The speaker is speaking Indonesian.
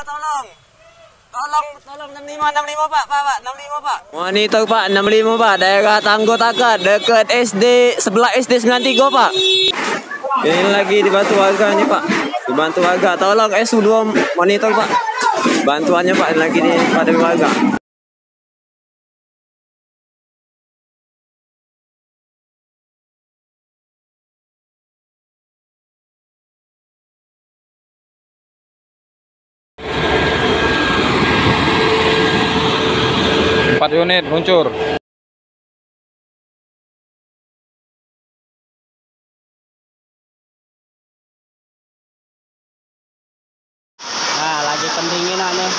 tolong. Tolong 65 Pak, Pak 65 Pak. Monitor Pak 65 Pak, daerah Tanggo Taka dekat SD sebelah SD 93 Pak. Ini lagi dibantu warga nih Pak. Dibantu warga, tolong SU2 monitor Pak. Bantuannya Pak lagi nih pada warga. Empat unit luncur. Nah, lagi pendinginan nih.